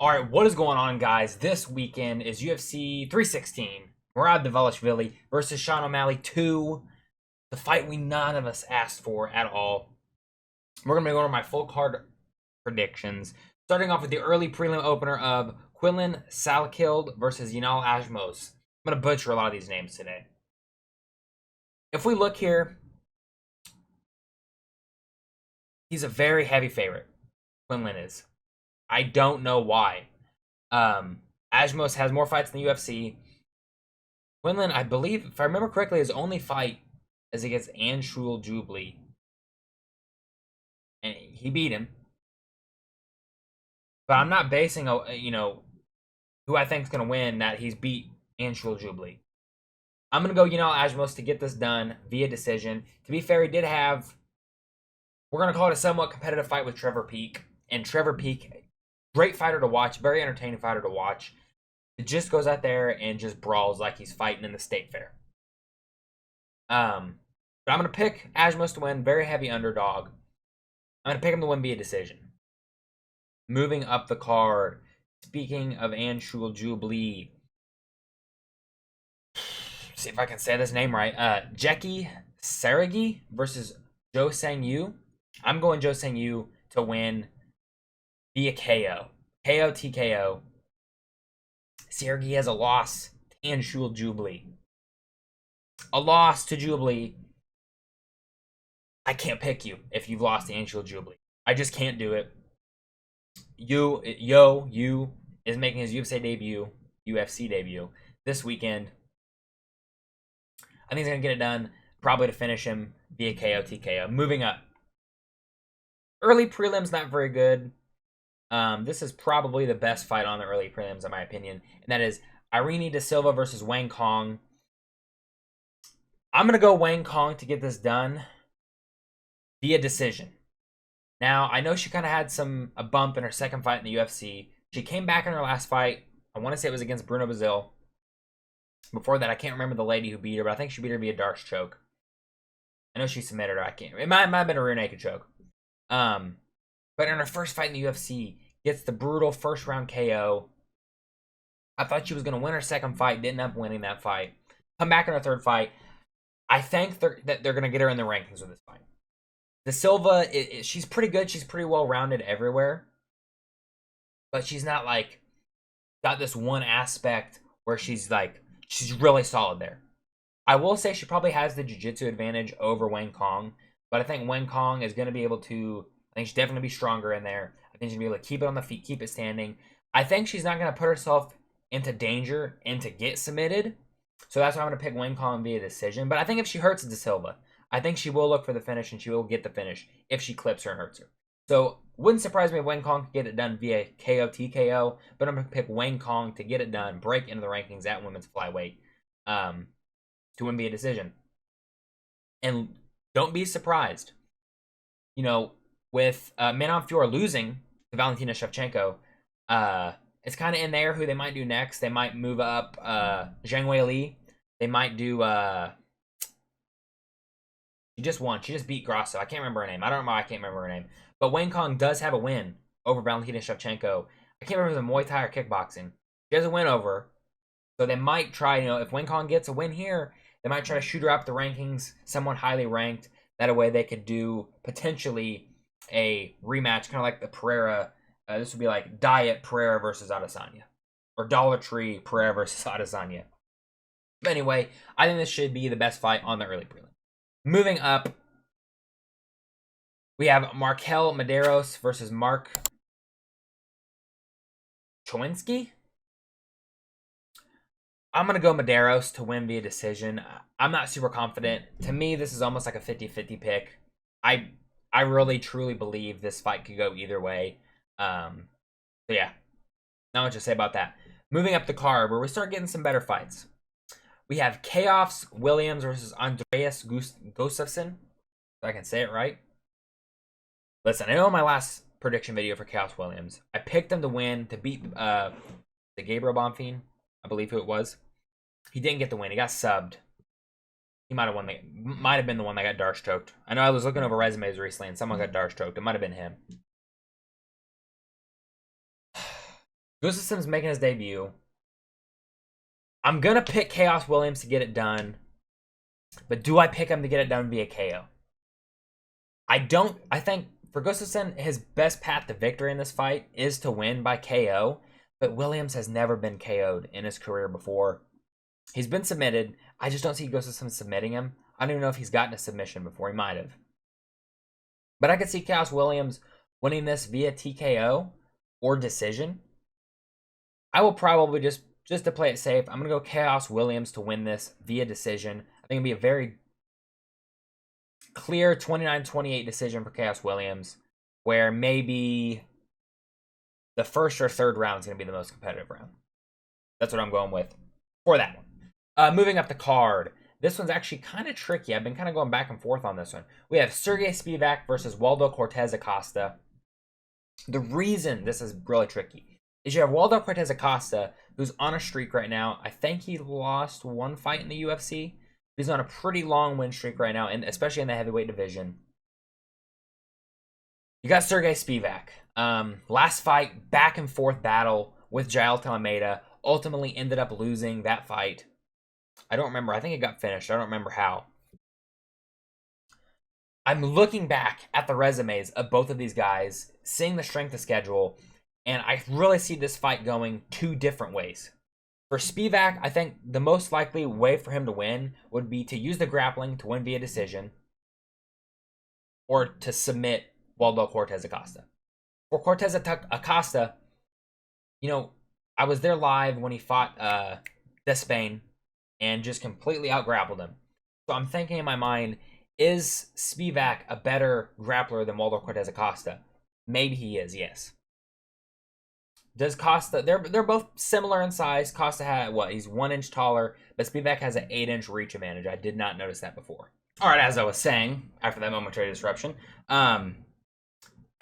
All right, what is going on, guys? This weekend is UFC 316. Murad Dvalishvili versus Sean O'Malley 2. The fight we none of us asked for at all. We're going to be going over my full card predictions. Starting off with the early prelim opener of Quillan Salkild versus Yanal Ajmos. I'm going to butcher a lot of these names today. If we look here, he's a very heavy favorite. Quinlan is. I don't know why. Ajmos has more fights in the UFC. Quinlan, I believe, if I remember correctly, his only fight is against Anshul Jubli. And he beat him. But I'm not basing, who I think is going to win that he's beat Anshul Jubli. I'm going to go Yanal Ajmos to get this done via decision. To be fair, he did have, we're going to call it a somewhat competitive fight with Trevor Peek. And Trevor Peek, great fighter to watch, very entertaining fighter to watch. It just goes out there and just brawls like he's fighting in the state fair. But I'm going to pick Ajmos to win, very heavy underdog. I'm going to pick him to win via decision. Moving up the card, speaking of Anshul Jubli, see if I can say this name right. Jeki Saragi versus Jo Sang Yu. I'm going Jo Sang Yu to win via KO. KO TKO. Saragi has a loss to Anshul Jubli. A loss to Jubli. I can't pick you if you've lost to Anshul Jubli. I just can't do it. You is making his UFC debut this weekend. I think he's going to get it done, probably to finish him via KO TKO. Moving up. Early prelims, not very good. This is probably the best fight on the early prelims, in my opinion, and that is Irene Da Silva versus Wang Kong. I'm going to go Wang Kong to get this done via decision. Now, I know she kind of had a bump in her second fight in the UFC. She came back in her last fight. I want to say it was against Bruno Bazil. Before that, I can't remember the lady who beat her, but I think she beat her via Darce choke. I know she submitted her. I can't. It might have been a rear naked choke. But in her first fight in the UFC, gets the brutal first round KO. I thought she was going to win her second fight. Didn't end up winning that fight. Come back in her third fight. I think that they're going to get her in the rankings with this fight. Da Silva, she's pretty good. She's pretty well-rounded everywhere. But she's not, got this one aspect where she's really solid there. I will say she probably has the jiu-jitsu advantage over Wang Kong. But I think Wang Kong is going to be able to, I think she's definitely going to be stronger in there. I think she's going to be able to keep it on the feet, keep it standing. I think she's not going to put herself into danger and to get submitted. So that's why I'm going to pick Wang Kong via decision. But I think if she hurts Da Silva, I think she will look for the finish, and she will get the finish if she clips her and hurts her. So, wouldn't surprise me if Wang Kong could get it done via KO TKO, but I'm going to pick Wang Kong to get it done, break into the rankings at women's flyweight, to win via decision. And don't be surprised. With Manon Fiorot losing to Valentina Shevchenko, it's kind of in there who they might do next. They might move up Zhang Weili. They might do... She just won. She just beat Grasso. I can't remember her name. I don't know why I can't remember her name. But Wang Kong does have a win over Valentina Shevchenko. I can't remember if it was Muay Thai or kickboxing. She has a win over her. So they might try, if Wang Kong gets a win here, they might try to shoot her up the rankings, someone highly ranked. That way they could do potentially a rematch, kind of like the Pereira. This would be like Diet Pereira versus Adesanya. Or Dollar Tree Pereira versus Adesanya. But anyway, I think this should be the best fight on the early prelim. Moving up, we have Markel Medeiros versus Mark Chowinski. I'm going to go Medeiros to win via decision. I'm not super confident. To me, this is almost like a 50-50 pick. I really, truly believe this fight could go either way. So yeah, not much to say about that. Moving up the card, where we start getting some better fights. We have Chaos Williams versus Andreas Gustafsson. If I can say it right. Listen, I know in my last prediction video for Chaos Williams, I picked him to win, to beat the Gabriel Bonfim, I believe who it was. He didn't get the win. He got subbed. He might have been the one that got Darce choked. I know I was looking over resumes recently and someone got Darce choked. It might have been him. Gustafsson's making his debut. I'm going to pick Chaos Williams to get it done. But do I pick him to get it done via KO? I don't. I think for Gustafsson, his best path to victory in this fight is to win by KO. But Williams has never been KO'd in his career before. He's been submitted. I just don't see Gustafsson submitting him. I don't even know if he's gotten a submission before. He might have. But I could see Chaos Williams winning this via TKO or decision. I will probably just to play it safe, I'm going to go Chaos Williams to win this via decision. I think it'll be a very clear 29-28 decision for Chaos Williams, where maybe the first or third round is going to be the most competitive round. That's what I'm going with for that one. Moving up the card. This one's actually kind of tricky. I've been kind of going back and forth on this one. We have Sergey Spivak versus Waldo Cortez Acosta. The reason this is really tricky is you have Waldo Cortez Acosta, who's on a streak right now. I think he lost one fight in the UFC. He's on a pretty long win streak right now, and especially in the heavyweight division. You got Sergey Spivak. Last fight, back and forth battle with Jailton Almeida. Ultimately ended up losing that fight. I don't remember. I think it got finished. I don't remember how. I'm looking back at the resumes of both of these guys, seeing the strength of schedule, and I really see this fight going two different ways. For Spivak, I think the most likely way for him to win would be to use the grappling to win via decision or to submit Waldo Cortez Acosta. For Cortez Acosta, you know, I was there live when he fought Despain and just completely out-grappled him. So I'm thinking in my mind, is Spivak a better grappler than Waldo Cortez Acosta? Maybe he is, yes. Does Costa, they're both similar in size. Costa had, he's 1 inch taller, but Spivak has an 8-inch reach advantage. I did not notice that before. All right, as I was saying, after that momentary disruption, kind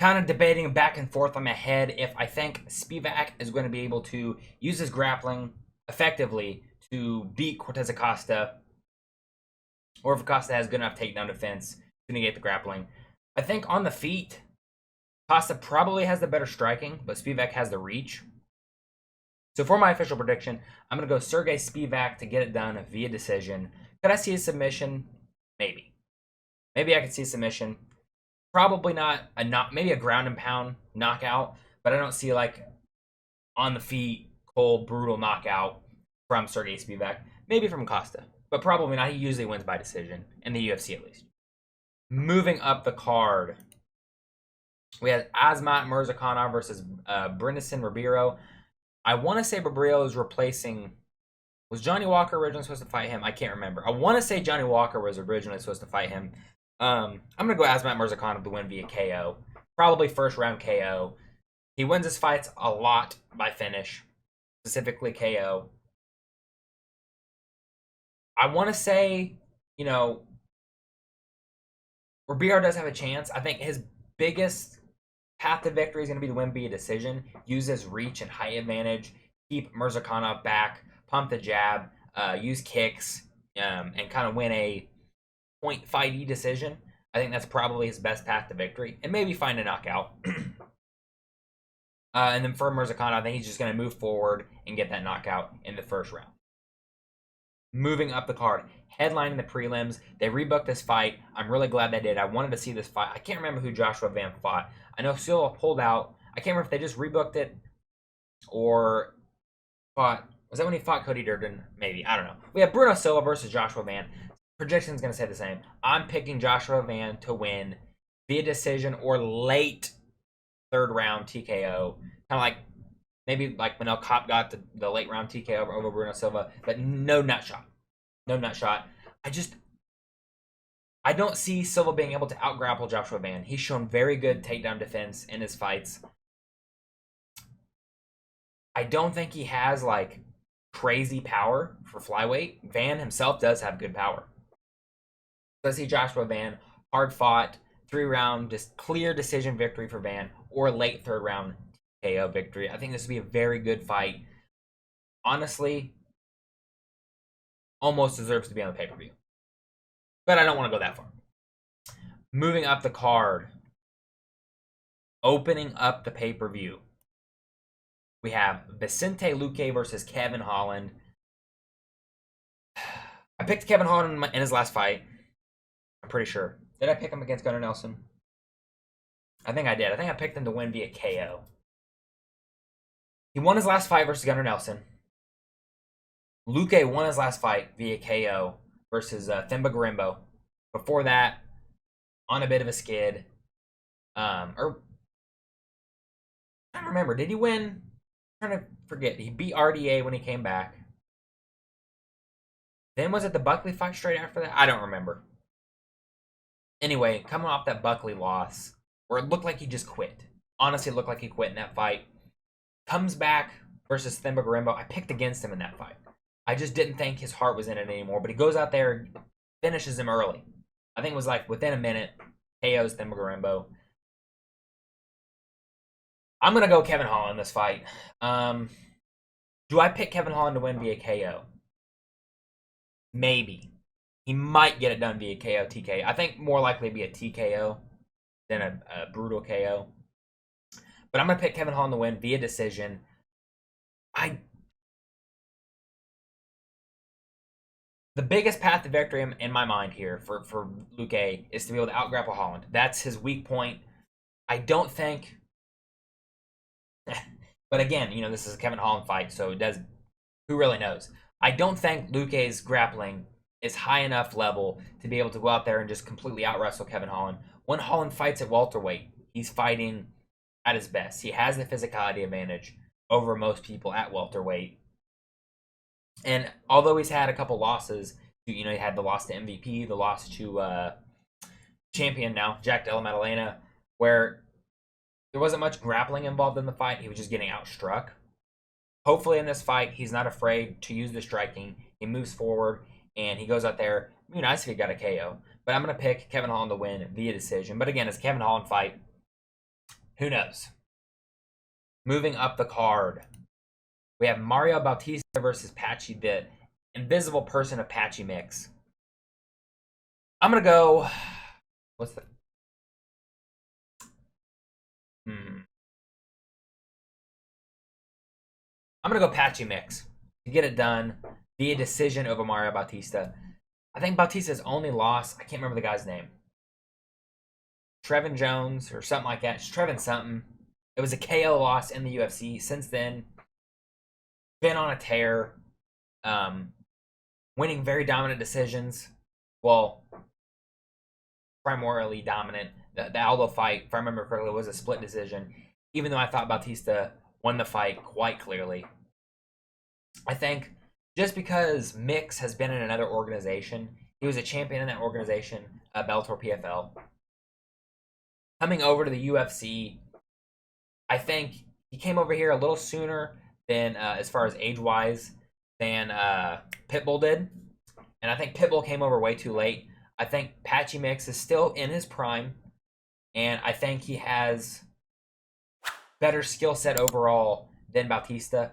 of debating back and forth on my head if I think Spivak is going to be able to use his grappling effectively to beat Cortez Acosta, or if Acosta has good enough takedown defense to negate the grappling. I think on the feet, Costa probably has the better striking, but Spivak has the reach. So for my official prediction, I'm going to go Sergey Spivak to get it done via decision. Could I see a submission? Maybe. Maybe I could see a submission. Probably not maybe a ground and pound knockout, but I don't see like on the feet, cold, brutal knockout from Sergey Spivak. Maybe from Costa, but probably not. He usually wins by decision, in the UFC at least. Moving up the card, we have Azamat Murzakanov versus Brindison Ribeiro. I want to say Ribeiro is replacing... Was Johnny Walker originally supposed to fight him? I can't remember. I want to say Johnny Walker was originally supposed to fight him. I'm going to go Azamat Murzakanov to win via KO. Probably first round KO. He wins his fights a lot by finish. Specifically KO. I want to say, Ribeiro does have a chance. I think his biggest path to victory is going to be to win via decision. Use his reach and height advantage. Keep Murzakanov back. Pump the jab. Use kicks. And kind of win a point fight decision. I think that's probably his best path to victory. And maybe find a knockout. And then for Murzakanov, I think he's just going to move forward and get that knockout in the first round. Moving up the card, headlining the prelims. They rebooked this fight. I'm really glad they did. I wanted to see this fight. I can't remember who Joshua Van fought. I know Silva pulled out. I can't remember if they just rebooked it or fought. Was that when he fought Cody Durden? Maybe. I don't know. We have Bruno Silva versus Joshua Van. Projection's going to say the same. I'm picking Joshua Van to win via decision or late third round TKO. Kind of like maybe like Manel Kopp got the late round TKO over Bruno Silva, but no nut shot. No nut shot. I don't see Silva being able to out-grapple Joshua Van. He's shown very good takedown defense in his fights. I don't think he has like crazy power for flyweight. Van himself does have good power. So I see Joshua Van, hard fought, 3-round, just clear decision victory for Van, or late third round KO victory. I think this would be a very good fight. Honestly, almost deserves to be on the pay-per-view. But I don't want to go that far. Moving up the card. Opening up the pay-per-view. We have Vicente Luque versus Kevin Holland. I picked Kevin Holland in his last fight. I'm pretty sure. Did I pick him against Gunnar Nelson? I think I did. I think I picked him to win via KO. He won his last fight versus Gunnar Nelson. Luque won his last fight via KO versus Themba Gorimbo. Before that, on a bit of a skid. Or I don't remember. Did he win? I'm trying to forget. He beat RDA when he came back. Then was it the Buckley fight straight after that? I don't remember. Anyway, coming off that Buckley loss, where it looked like he just quit. Honestly, it looked like he quit in that fight. Comes back versus Themba Gorimbo. I picked against him in that fight. I just didn't think his heart was in it anymore. But he goes out there, finishes him early. I think it was like within a minute, KO's Themba Gorimbo. I'm going to go Kevin Holland in this fight. Do I pick Kevin Holland to win via KO? Maybe. He might get it done via KO, TKO. I think more likely to be a TKO than a brutal KO. But I'm going to pick Kevin Holland to win via decision. The biggest path to victory in my mind here for Luque is to be able to out-grapple Holland. That's his weak point. I don't think... But again, this is a Kevin Holland fight, so it does... Who really knows? I don't think Luque's grappling is high enough level to be able to go out there and just completely out-wrestle Kevin Holland. When Holland fights at welterweight, he's fighting at his best. He has the physicality advantage over most people at welterweight. And although he's had a couple losses, he had the loss to MVP, the loss to champion now, Jack Della Maddalena, where there wasn't much grappling involved in the fight. He was just getting outstruck. Hopefully in this fight, he's not afraid to use the striking. He moves forward, and he goes out there. It'd be nice if he got a KO. But I'm going to pick Kevin Holland to win via decision. But again, it's a Kevin Holland fight. Who knows? Moving up the card, we have Mario Bautista versus Patchy, the invisible person of Patchy Mix. I'm going to go... What's the... I'm going to go Patchy Mix to get it done via decision over Mario Bautista. I think Bautista's only loss, I can't remember the guy's name. Trevin Jones or something like that. It's Trevin something. It was a KO loss in the UFC. Since then, been on a tear. Winning very dominant decisions. Well, primarily dominant. The Aldo fight, if I remember correctly, was a split decision. Even though I thought Bautista won the fight quite clearly. I think just because Mix has been in another organization, he was a champion in that organization, Bellator PFL. Coming over to the UFC, I think he came over here a little sooner than, as far as age-wise, than Pitbull did. And I think Pitbull came over way too late. I think Patchy Mix is still in his prime. And I think he has better skill set overall than Bautista.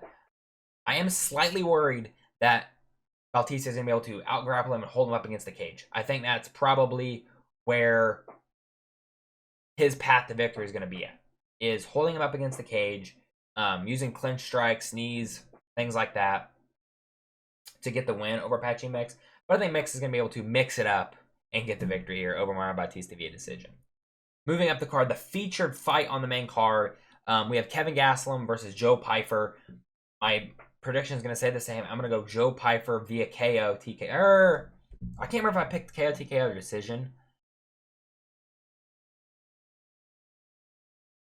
I am slightly worried that Bautista is going to be able to out-grapple him and hold him up against the cage. I think that's probably where his path to victory is going to be at, is holding him up against the cage, using clinch strikes, knees, things like that to get the win over Patchy Mix. But I think Mix is going to be able to mix it up and get the victory here over Mario Bautista via decision. Moving up the card, the featured fight on the main card, we have Kevin Gastelum versus Joe Pyfer. My prediction is going to say the same. I'm going to go Joe Pyfer via KO, TKO. I can't remember if I picked KO, TKO, or decision.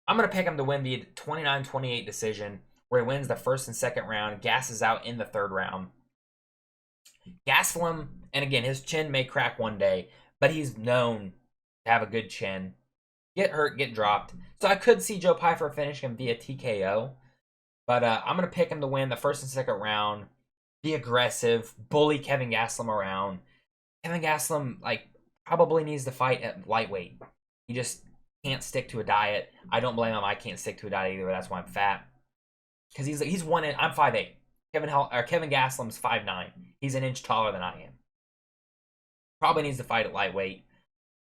I'm going to pick him to win the 29-28 decision, where he wins the first and second round, gasses out in the third round. Gastelum, and again, his chin may crack one day, but he's known to have a good chin. Get hurt, get dropped. So I could see Joe Pyfer finish him via TKO. But I'm going to pick him to win the first and second round. Be aggressive. Bully Kevin Gastelum around. Kevin Gastelum, probably needs to fight at lightweight. He just can't stick to a diet. I don't blame him. I can't stick to a diet either. That's why I'm fat. Because he's one in... I'm 5'8". Kevin Gastelum's 5'9". He's an inch taller than I am. Probably needs to fight at lightweight.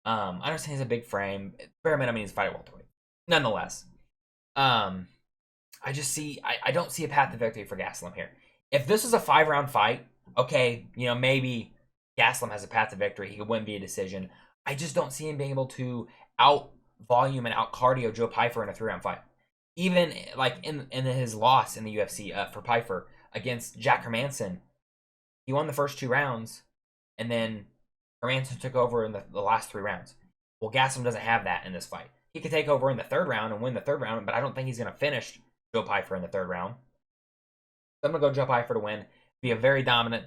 I understand he's a big frame. Bare minimum, he needs to fight at welterweight. Nonetheless. I I don't see a path to victory for Gastelum here. If this was a 5-round fight, okay, maybe Gastelum has a path to victory. He could win via decision. I just don't see him being able to out volume and out cardio Joe Pyfer in a 3-round fight. Even like in his loss in the UFC for Pyfer against Jack Hermanson, he won the first 2 rounds, and then Hermanson took over in the last 3 rounds. Well, Gastelum doesn't have that in this fight. He could take over in the 3rd round and win the 3rd round, but I don't think he's going to finish Joe Pyfer in the 3rd round. So I'm going to go Joe Pyfer to win. Be a very dominant,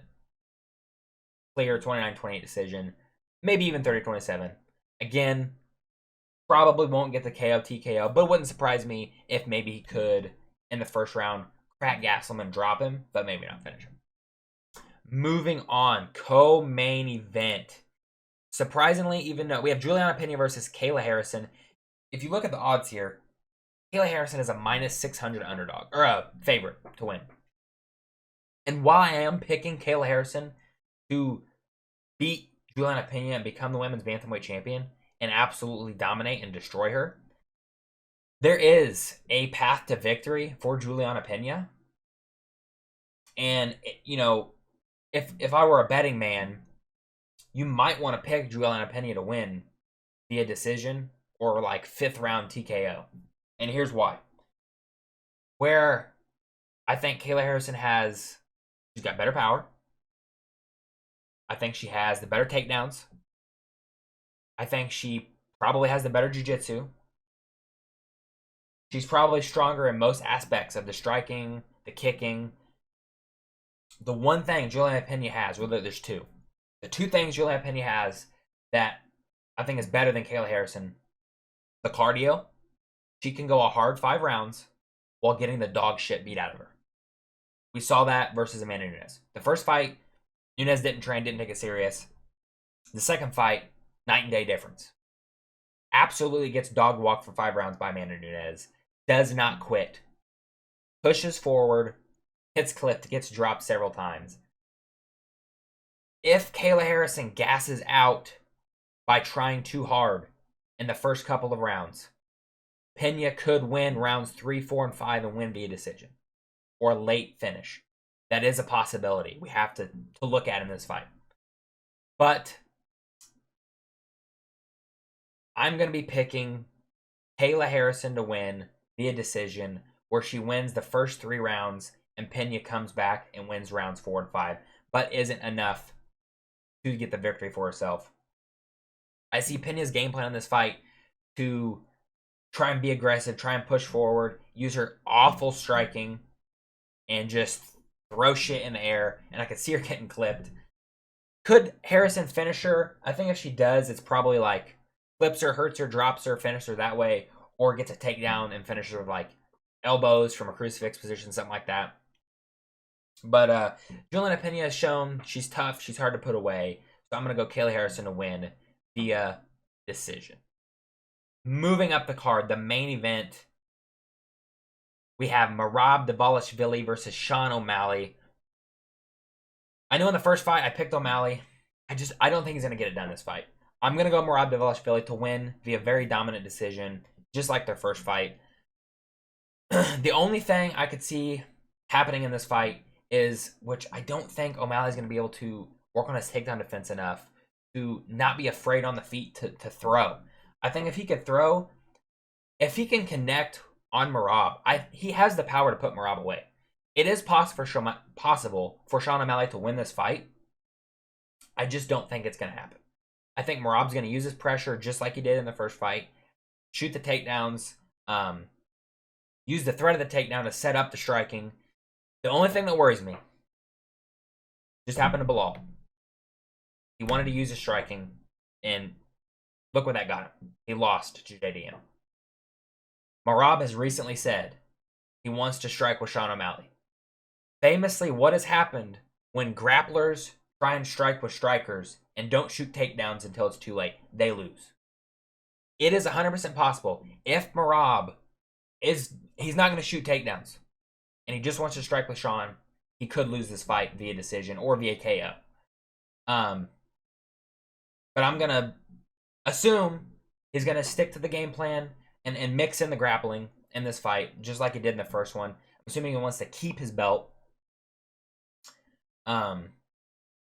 clear 29-28 decision. Maybe even 30-27. Again, probably won't get the KO TKO, but it wouldn't surprise me if maybe he could, in the 1st round, crack Gastelum and drop him, but maybe not finish him. Moving on, co-main event. Surprisingly, even though we have Juliana Pena versus Kayla Harrison, if you look at the odds here, Kayla Harrison is a -600 underdog, or a favorite to win. And while I am picking Kayla Harrison to beat Juliana Pena and become the women's bantamweight champion and absolutely dominate and destroy her, there is a path to victory for Juliana Pena. And, if I were a betting man, you might want to pick Juliana Pena to win via decision or like 5th round TKO. And here's why. Where I think Kayla Harrison she's got better power. I think she has the better takedowns. I think she probably has the better jiu-jitsu. She's probably stronger in most aspects of the striking, the kicking. The one thing Juliana Pena has, well, there's 2. The 2 things Juliana Pena has that I think is better than Kayla Harrison: the cardio. She can go a hard 5 rounds while getting the dog shit beat out of her. We saw that versus Amanda Nunes. The first fight, Nunes didn't train, didn't take it serious. The second fight, night and day difference. Absolutely gets dog walked for 5 rounds by Amanda Nunes. Does not quit. Pushes forward, gets clipped, gets dropped several times. If Kayla Harrison gasses out by trying too hard in the first couple of rounds, Pena could win rounds 3, 4, and 5 and win via decision or late finish. That is a possibility we have to look at in this fight. But I'm going to be picking Kayla Harrison to win via decision, where she wins the first 3 rounds and Pena comes back and wins rounds 4 and 5, but isn't enough to get the victory for herself. I see Pena's game plan in this fight to try and be aggressive, try and push forward, use her awful striking, and just throw shit in the air, and I could see her getting clipped. Could Harrison finish her? I think if she does, it's probably like clips her, hurts her, drops her, finishes her that way, or gets a takedown and finishes her with like elbows from a crucifix position, something like that. But Juliana Pena has shown she's tough, she's hard to put away, so I'm going to go Kayla Harrison to win via decision. Moving up the card, the main event, we have Merab Dvalishvili versus Sean O'Malley. I know in the first fight I picked O'Malley. I don't think he's going to get it done this fight. I'm going to go Merab Dvalishvili to win via very dominant decision, just like their first fight. The only thing I could see happening in this fight is, which I don't think O'Malley's going to be able to work on his takedown defense enough to not be afraid on the feet to throw. I think if he could throw, if he can connect on Merab, he has the power to put Merab away. It is possible for Sean O'Malley to win this fight. I just don't think it's going to happen. I think Merab's going to use his pressure just like he did in the first fight, shoot the takedowns, use the threat of the takedown to set up the striking. The only thing that worries me just happened to Bilal. He wanted to use his striking, and look what that got him. He lost to JDM. Merab has recently said he wants to strike with Sean O'Malley. Famously, what has happened when grapplers try and strike with strikers and don't shoot takedowns until it's too late? They lose. It is 100% possible. If Merab he's not going to shoot takedowns, and he just wants to strike with Sean, he could lose this fight via decision or via KO. But I'm going to assume he's going to stick to the game plan and mix in the grappling in this fight, just like he did in the first one. I'm assuming he wants to keep his belt. And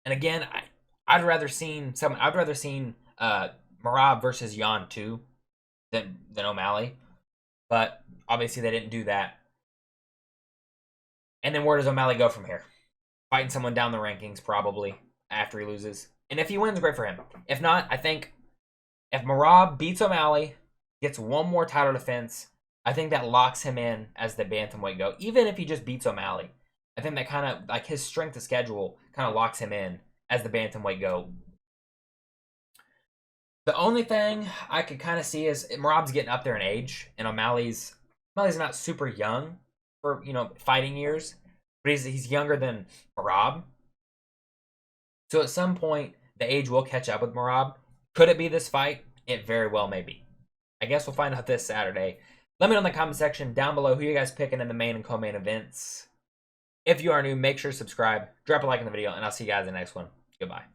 again, I'd rather seen Merab versus Yan too than O'Malley, but obviously they didn't do that. And then where does O'Malley go from here? Fighting someone down the rankings probably after he loses. And if he wins, great for him. If not, I think if Merab beats O'Malley, gets one more title defense, I think that locks him in as the bantamweight GOAT. Even if he just beats O'Malley, I think that kind of, like, his strength of schedule kind of locks him in as the bantamweight GOAT. The only thing I could kind of see is Merab's getting up there in age, and O'Malley's not super young for, fighting years, but he's younger than Merab. So at some point, the age will catch up with Merab. Could it be this fight? It very well may be. I guess we'll find out this Saturday. Let me know in the comment section down below who you guys picking in the main and co-main events. If you are new, make sure to subscribe, drop a like in the video, and I'll see you guys in the next one. Goodbye.